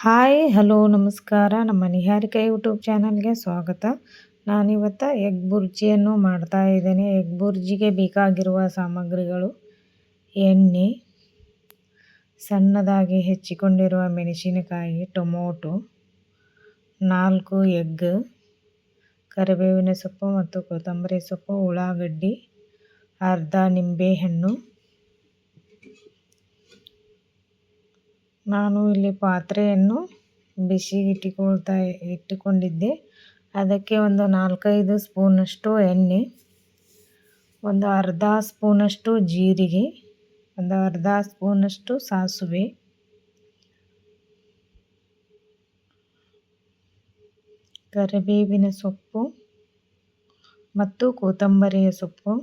Hi hello ನಮಸ್ಕಾರ. ನಮ್ಮ Niharika YouTube ಚಾನಲ್ಗೆ ಸ್ವಾಗತ. ನಾನಿವತ್ತು ಎಗ್ ಬುರ್ಜಿಯನ್ನು ಮಾಡ್ತಾ ಇದ್ದೇನೆ. ಎಗ್ ಬುರ್ಜಿಗೆ ಬೇಕಾಗಿರುವ ಸಾಮಗ್ರಿಗಳು: ಎಣ್ಣೆ, ಸಣ್ಣದಾಗಿ ಹೆಚ್ಚಿಕೊಂಡಿರುವ ಮೆಣಸಿನಕಾಯಿ, ಟೊಮೊಟೊ, 4 ಎಗ್, ಕರಿಬೇವಿನ ಸೊಪ್ಪು ಮತ್ತು ಕೊತ್ತಂಬರಿ ಸೊಪ್ಪು, ಉಳ್ಳಾಗಡ್ಡಿ, ಅರ್ಧ ನಿಂಬೆಹಣ್ಣು. ನಾನು ಇಲ್ಲಿ ಪಾತ್ರೆಯನ್ನು ಬಿಸಿಗೆ ಇಟ್ಟುಕೊಂಡಿದ್ದೆ. ಅದಕ್ಕೆ ಒಂದು 4-5 ಸ್ಪೂನಷ್ಟು ಎಣ್ಣೆ, ಒಂದು ಅರ್ಧ ಸ್ಪೂನಷ್ಟು ಜೀರಿಗೆ, ಒಂದು ಅರ್ಧ ಸ್ಪೂನಷ್ಟು ಸಾಸಿವೆ, ಕರಿಬೇವಿನ ಸೊಪ್ಪು ಮತ್ತು ಕೊತ್ತಂಬರಿಯ ಸೊಪ್ಪು,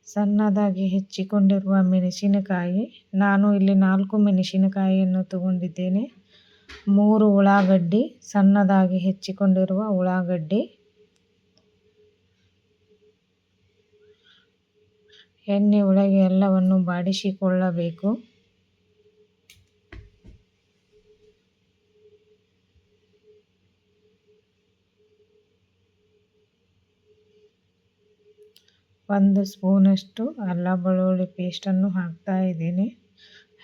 ಸಣ್ಣದಾಗಿ ಹೆಚ್ಚಿಕೊಂಡಿರುವ ಮೆಣಸಿನಕಾಯಿ. ನಾನು ಇಲ್ಲಿ 4 ಮೆಣಸಿನಕಾಯಿಯನ್ನು ತಗೊಂಡಿದ್ದೇನೆ. 3 ಉಳ್ಳಾಗಡ್ಡಿ, ಸಣ್ಣದಾಗಿ ಹೆಚ್ಚಿಕೊಂಡಿರುವ ಉಳ್ಳಾಗಡ್ಡಿ. ಎಣ್ಣೆ ಒಳಗೆ ಎಲ್ಲವನ್ನು ಬಾಡಿಸಿಕೊಳ್ಳಬೇಕು. ಒಂದು ಸ್ಪೂನಷ್ಟು ಅಲ್ಲ ಬೆಳ್ಳುಳ್ಳಿ ಪೇಸ್ಟನ್ನು ಹಾಕ್ತಾ ಇದ್ದೇನೆ.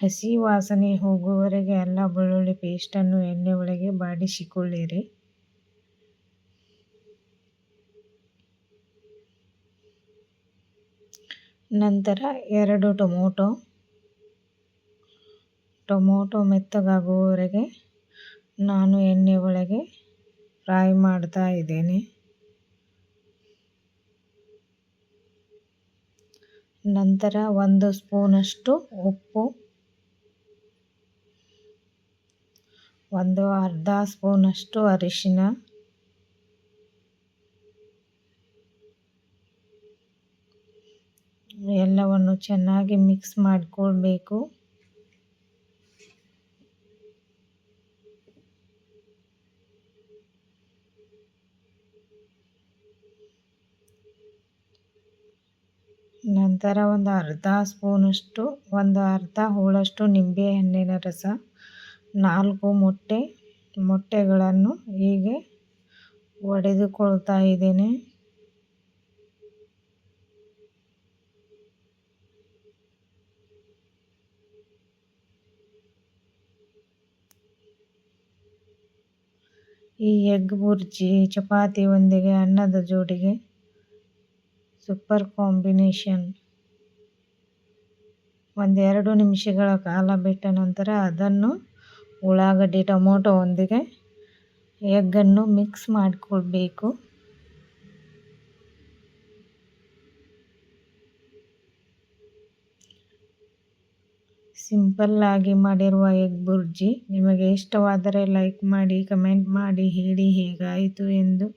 ಹಸಿ ವಾಸನೆ ಹೋಗುವವರೆಗೆ ಅಲ್ಲ ಬೆಳ್ಳುಳ್ಳಿ ಪೇಸ್ಟನ್ನು ಎಣ್ಣೆ ಒಳಗೆ ಬಾಡಿಸಿಕೊಳ್ಳಿರಿ. ನಂತರ 2 ಟೊಮೊಟೊ ಮೆತ್ತಗಾಗುವವರೆಗೆ ನಾನು ಎಣ್ಣೆ ಒಳಗೆ ಫ್ರೈ ಮಾಡ್ತಾ ಇದ್ದೇನೆ. ನಂತರ 1 ಸ್ಪೂನಷ್ಟು ಉಪ್ಪು, ಒಂದು ಅರ್ಧ ಸ್ಪೂನಷ್ಟು ಅರಿಶಿನ, ಎಲ್ಲವನ್ನು ಚೆನ್ನಾಗಿ ಮಿಕ್ಸ್ ಮಾಡಿಕೊಳ್ಬೇಕು. ನಂತರ ಒಂದು ಅರ್ಧ ಹೋಳಷ್ಟು ನಿಂಬೆಹಣ್ಣಿನ ರಸ, 4 ಮೊಟ್ಟೆಗಳನ್ನು ಹೀಗೆ ಒಡೆದುಕೊಳ್ತಾ ಇದ್ದೇನೆ. ಈ ಎಗ್ ಬುರ್ಜಿ ಚಪಾತಿಯೊಂದಿಗೆ, ಅನ್ನದ ಜೋಡಿಗೆ ಸೂಪರ್ ಕಾಂಬಿನೇಷನ್. 1-2 ನಿಮಿಷಗಳ ಕಾಲ ಬಿಟ್ಟ ನಂತರ ಅದನ್ನು ಉಳ್ಳಾಗಡ್ಡಿ ಟೊಮೊಟೊವೊಂದಿಗೆ ಎಗ್ಗನ್ನು ಮಿಕ್ಸ್ ಮಾಡಿಕೊಳ್ಬೇಕು. ಸಿಂಪಲ್ ಆಗಿ ಮಾಡಿರುವ ಎಗ್ ಬುರ್ಜಿ ನಿಮಗೆ ಇಷ್ಟವಾದರೆ ಲೈಕ್ ಮಾಡಿ, ಕಮೆಂಟ್ ಮಾಡಿ, ಹೇಳಿ ಹೇಗಾಯಿತು ಎಂದು.